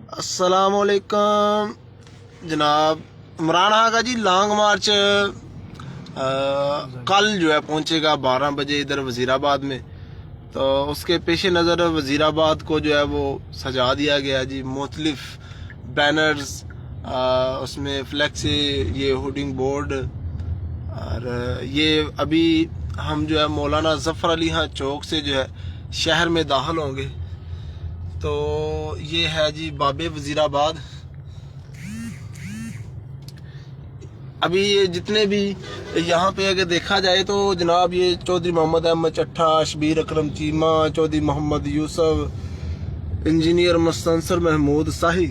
अस्सलामुअलैकुम जनाब। इमरान खान का जी लॉन्ग मार्च कल जो है पहुंचेगा 12 बजे इधर वज़ीराबाद में। तो उसके पेश नज़र वज़ीराबाद को जो है वो सजा दिया गया जी, मुख्तलिफ बैनर्स, उसमें फ्लैक्स, ये होर्डिंग बोर्ड। और ये अभी हम जो है मौलाना ज़फ़र अली खां चौक से जो है शहर में दाखिल होंगे। तो ये है जी बाबे वज़ीराबाद। अभी ये जितने भी यहाँ पे अगर देखा जाए तो जनाब ये चौधरी मोहम्मद अहमद चट्ठा, शबीर अकरम चीमा, चौधरी मोहम्मद यूसुफ, इंजीनियर मुस्तंसर महमूद शाही,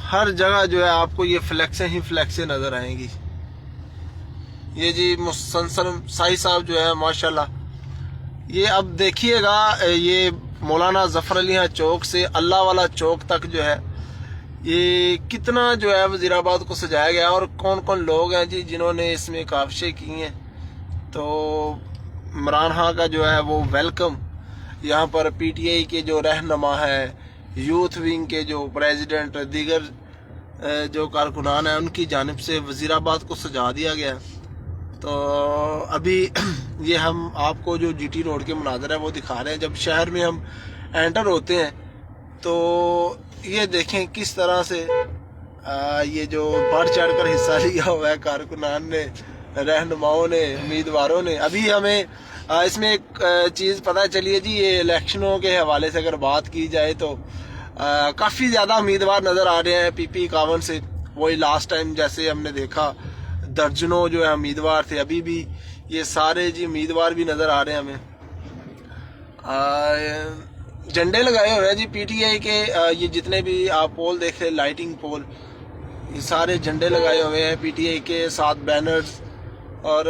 हर जगह जो है आपको ये फ्लैक्सें ही फ्लैक्सें नज़र आएंगी। ये जी मुस्तंसर शाही साहब जो है माशाल्लाह, ये अब देखिएगा ये मौलाना ज़फ़र अली खां चौक से अल्लाह वाला चौक तक जो है ये कितना जो है वज़ीराबाद को सजाया गया और कौन कौन लोग हैं जी जिन्होंने इसमें काविशें की हैं। तो इमरान खान का जो है वो वेलकम, यहाँ पर पीटीआई के जो रहनुमा है, यूथ विंग के जो प्रेसिडेंट, दीगर जो कारकुनान हैं, उनकी जानिब से वज़ीराबाद को सजा दिया गया। तो अभी ये हम आपको जो जीटी रोड के मनाज़र है वो दिखा रहे हैं। जब शहर में हम एंटर होते हैं तो ये देखें किस तरह से ये जो बढ़ चढ़ कर हिस्सा लिया हुआ है कारकुनान ने, रहनुमाओं ने, उम्मीदवारों ने। अभी हमें इसमें एक चीज़ पता चली है जी, ये इलेक्शनों के हवाले से अगर बात की जाए तो काफ़ी ज़्यादा उम्मीदवार नज़र आ रहे हैं PP 51 से। वही लास्ट टाइम जैसे हमने देखा दर्जनों जो है उम्मीदवार थे, अभी भी ये सारे जी उम्मीदवार भी नज़र आ रहे हैं हमें। झंडे लगाए हुए हैं जी पीटीआई के, ये जितने भी आप पोल देख रहे, लाइटिंग पोल, ये सारे झंडे लगाए हुए हैं पीटीआई के साथ, बैनर्स, और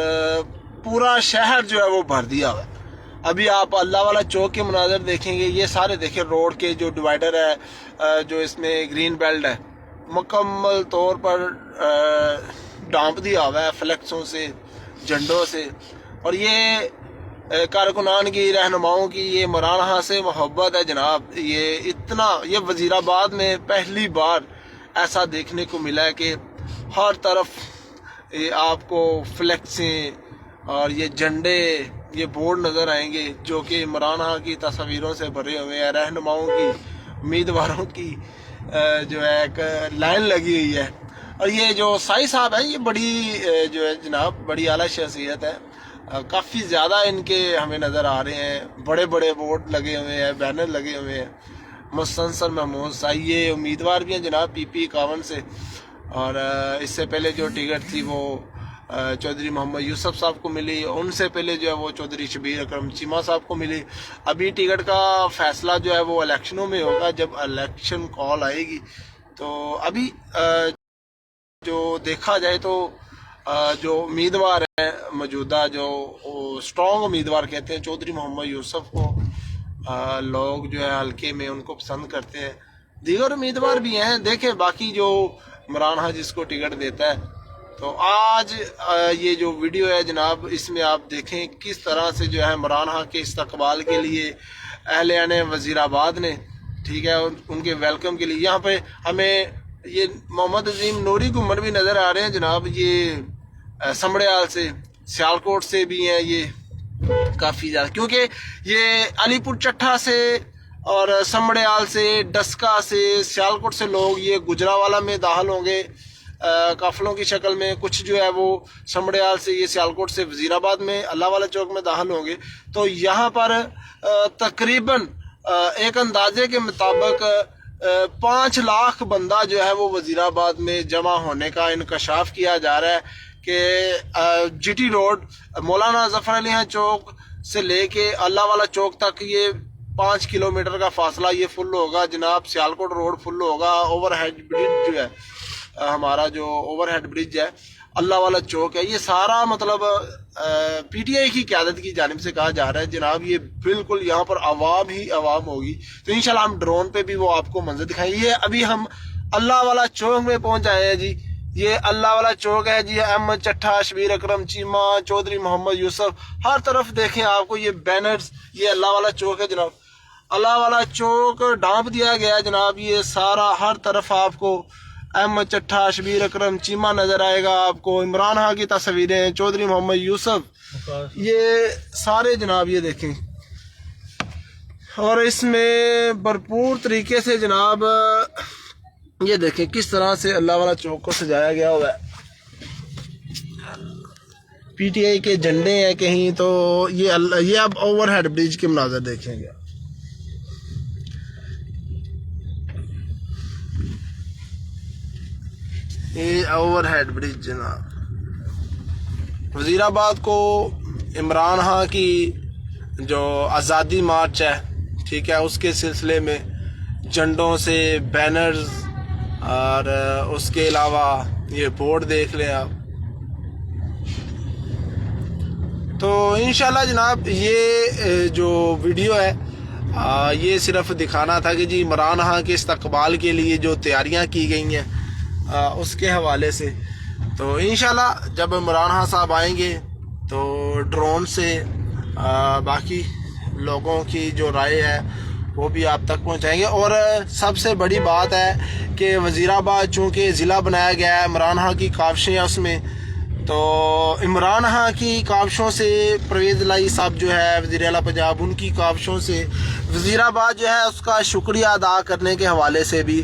पूरा शहर जो है वो भर दिया हुआ है। अभी आप अल्लाह वाला चौक के मनाज़र देखेंगे, ये सारे देखें रोड के जो डिवाइडर है, जो इसमें ग्रीन बेल्ट है, मुकम्मल तौर पर डांप दिया हुआ है फ्लैक्सों से, झंडों से। और ये कारकुनान की, रहनुमाओं की ये इमरान खान से मोहब्बत है जनाब। ये इतना, ये वज़ीराबाद में पहली बार ऐसा देखने को मिला है कि हर तरफ ये आपको फ्लैक्सें और ये झंडे, ये बोर्ड नज़र आएंगे जो कि इमरान खान की तस्वीरों से भरे हुए हैं, रहनुमाओं की, उम्मीदवारों की जो है एक लाइन लगी हुई है। और ये जो शाही साहब है, ये बड़ी जो है जनाब बड़ी आला शख्सियत है, काफ़ी ज़्यादा इनके हमें नज़र आ रहे हैं, बड़े बड़े बोर्ड लगे हुए हैं, बैनर लगे हुए हैं। मुस्तंसर महमूद शाही ये उम्मीदवार भी हैं जनाब PP 51 से। और इससे पहले जो टिकट थी वो चौधरी मोहम्मद यूसुफ साहब को मिली, उनसे पहले जो है वो चौधरी शबीर अकरम चीमा साहब को मिली। अभी टिकट का फैसला जो है वो इलेक्शनों में होगा, जब इलेक्शन कॉल आएगी। तो अभी जो देखा जाए तो जो उम्मीदवार हैं मौजूदा, जो स्ट्रॉन्ग उम्मीदवार कहते हैं चौधरी मोहम्मद यूसुफ को, लोग जो है हल्के में उनको पसंद करते हैं। दीगर उम्मीदवार भी हैं, देखें बाकी जो इमरान खान जिसको टिकट देता है। तो आज ये जो वीडियो है जनाब, इसमें आप देखें किस तरह से जो है इमरान खान के इस्तकबाल के लिए अहले वज़ीराबाद ने, ठीक है, उनके वेलकम के लिए यहाँ पे हमें ये मोहम्मद अजीम नूरी गुमर भी नज़र आ रहे हैं जनाब। ये समड़ियाल से, सियालकोट से भी हैं ये काफ़ी ज़्यादा, क्योंकि ये अलीपुर चट्ठा से और समड़ियाल से, डस्का से, सियालकोट से लोग ये गुजरावाला में दाखिल होंगे काफिलों की शक्ल में। कुछ जो है वो समड़ियाल से, ये सियालकोट से वज़ीराबाद में अल्लाह वाला चौक में दाखिल होंगे। तो यहाँ पर तकरीबन एक अंदाजे के मुताबिक 5 लाख बंदा जो है वो वज़ीराबाद में जमा होने का इंकशाफ किया जा रहा है कि जीटी रोड, मौलाना ज़फ़र अली खां चौक से लेके अल्लाह वाला चौक तक ये 5 किलोमीटर का फासला ये फुल होगा जनाब। सियालकोट रोड फुल होगा, ओवरहेड ब्रिज जो है, हमारा जो ओवरहेड ब्रिज है, अल्लाह वाला चौक है, ये सारा मतलब पीटीआई की क़यादत की जानिब से कहा जा रहा है जनाब। ये बिल्कुल यहाँ पर आवाम ही आवाम होगी। तो इंशाल्लाह हम ड्रोन पे भी वो आपको मंजर दिखाएंगे। ये अभी हम अल्लाह वाला चौक में पहुंच आए हैं जी। ये अल्लाह वाला चौक है जी। अहमद चट्ठा, शबीर अकरम चीमा, चौधरी मोहम्मद यूसुफ, हर तरफ देखें आपको ये बैनर्स, ये अल्लाह वाला चौक है जनाब। اللہ والا چوک ڈانپ دیا گیا جناب. یہ سارا ہر طرف آپ کو احمد چٹھا، شبیر اکرم، چیمہ نظر آئے گا آپ کو. عمران خان کی تصویریں، چودھری محمد یوسف، یہ سارے جناب یہ دیکھیں. اور اس میں بھرپور طریقے سے جناب یہ دیکھیں کس طرح سے اللہ والا چوک کو سجایا گیا ہوا ہے. پی ٹی آئی کے جھنڈے ہیں کہیں تو یہ اب اوور ہیڈ برج کے مناظر دیکھیں گے. یہ اوور ہیڈ برج جناب. وزیر آباد کو عمران خان کی جو آزادی مارچ ہے، ٹھیک ہے، اس کے سلسلے میں جھنڈوں سے بینرز اور اس کے علاوہ یہ بورڈ دیکھ لیں آپ. تو انشاءاللہ جناب یہ جو ویڈیو ہے یہ صرف دکھانا تھا کہ جی عمران خان کے استقبال کے لیے جو تیاریاں کی گئی ہیں اس کے حوالے سے. تو انشاءاللہ جب عمران خان صاحب آئیں گے تو ڈرون سے باقی لوگوں کی جو رائے ہے وہ بھی آپ تک پہنچائیں گے. اور سب سے بڑی بات ہے کہ وزیر آباد چونکہ ضلع بنایا گیا ہے، عمران خان کی کاوشیں ہیں اس میں، تو عمران خان کی کاوشوں سے پرویز الہی صاحب جو ہے وزیر اعلیٰ پنجاب، ان کی کاوشوں سے وزیر آباد جو ہے اس کا شکریہ ادا کرنے کے حوالے سے بھی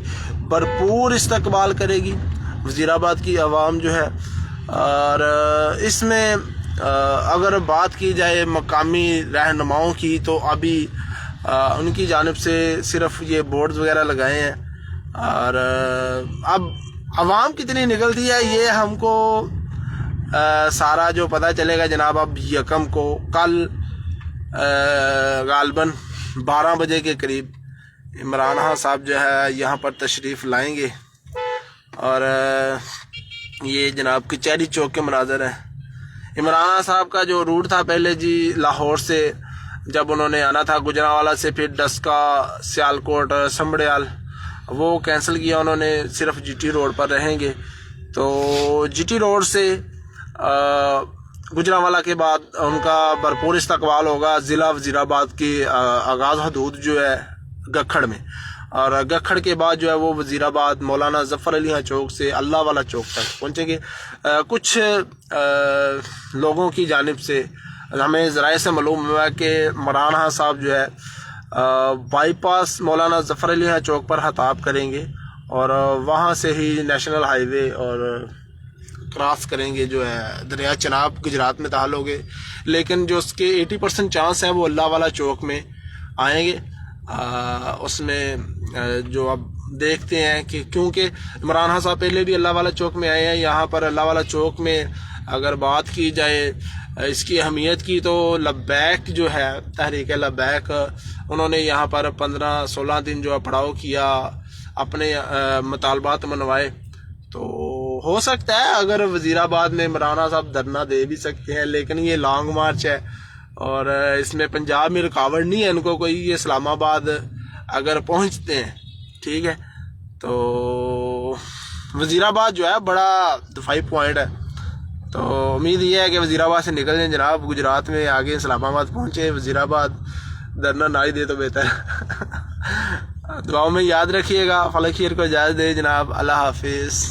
بھرپور استقبال کرے گی وزیر آباد کی عوام جو ہے. اور اس میں اگر بات کی جائے مقامی رہنماؤں کی تو ابھی ان کی جانب سے صرف یہ بورڈز وغیرہ لگائے ہیں. اور اب عوام کتنی نکلتی ہے یہ ہم کو سارا جو پتہ چلے گا جناب. اب یکم کو کل غالباً 12 بجے کے قریب عمران خان صاحب جو ہے یہاں پر تشریف لائیں گے. اور یہ جناب کچہری چوک کے مناظر ہیں. عمران خان صاحب کا جو روٹ تھا پہلے جی لاہور سے جب انہوں نے آنا تھا گجرانوالہ سے، پھر ڈسکا، سیالکوٹ، سمبڑیال، وہ کینسل کیا انہوں نے، صرف جی ٹی روڈ پر رہیں گے. تو جی ٹی روڈ سے گجرانوالہ کے بعد ان کا بھرپور استقبال ہوگا ضلع وزیر آباد کی آغاز حدود جو ہے گکھڑ میں. اور گکھڑ کے بعد جو ہے وہ وزیر آباد مولانا ظفر علی خان چوک سے اللہ والا چوک تک پہنچیں گے. کچھ لوگوں کی جانب سے ہمیں ذرائع سے معلوم ہوا کہ عمران خان صاحب جو ہے بائی پاس مولانا ظفر علی خان چوک پر خطاب کریں گے اور وہاں سے ہی نیشنل ہائی وے اور کراس کریں گے جو ہے دریا چناب گجرات میں داخل ہو گے. لیکن جو اس کے 80% چانس ہیں وہ اللہ والا چوک میں آئیں گے. اس میں جو اب دیکھتے ہیں کہ کیونکہ عمران خان صاحب پہلے بھی اللہ والا چوک میں آئے ہیں، یہاں پر اللہ والا چوک میں اگر بات کی جائے اس کی اہمیت کی تو لبیک جو ہے تحریک لبیک، انہوں نے یہاں پر 15-16 دن جو ہے پڑاؤ کیا، اپنے مطالبات منوائے. تو ہو سکتا ہے اگر وزیر آباد میں عمران خان صاحب دھرنا دے بھی سکتے ہیں، لیکن یہ لانگ مارچ ہے اور اس میں پنجاب میں رکاوٹ نہیں ہے ان کو کوئی. یہ اسلام آباد اگر پہنچتے ہیں ٹھیک ہے تو وزیر آباد جو ہے بڑا دفاعی پوائنٹ ہے. تو امید یہ ہے کہ وزیر آباد سے نکل جائیں جناب، گجرات میں آگے اسلام آباد پہنچے، وزیر آباد دھرنا نہ ہی دے تو بہتر. دعاؤں میں یاد رکھیے گا. فلک خیر کو اجازت دے جناب. اللہ حافظ.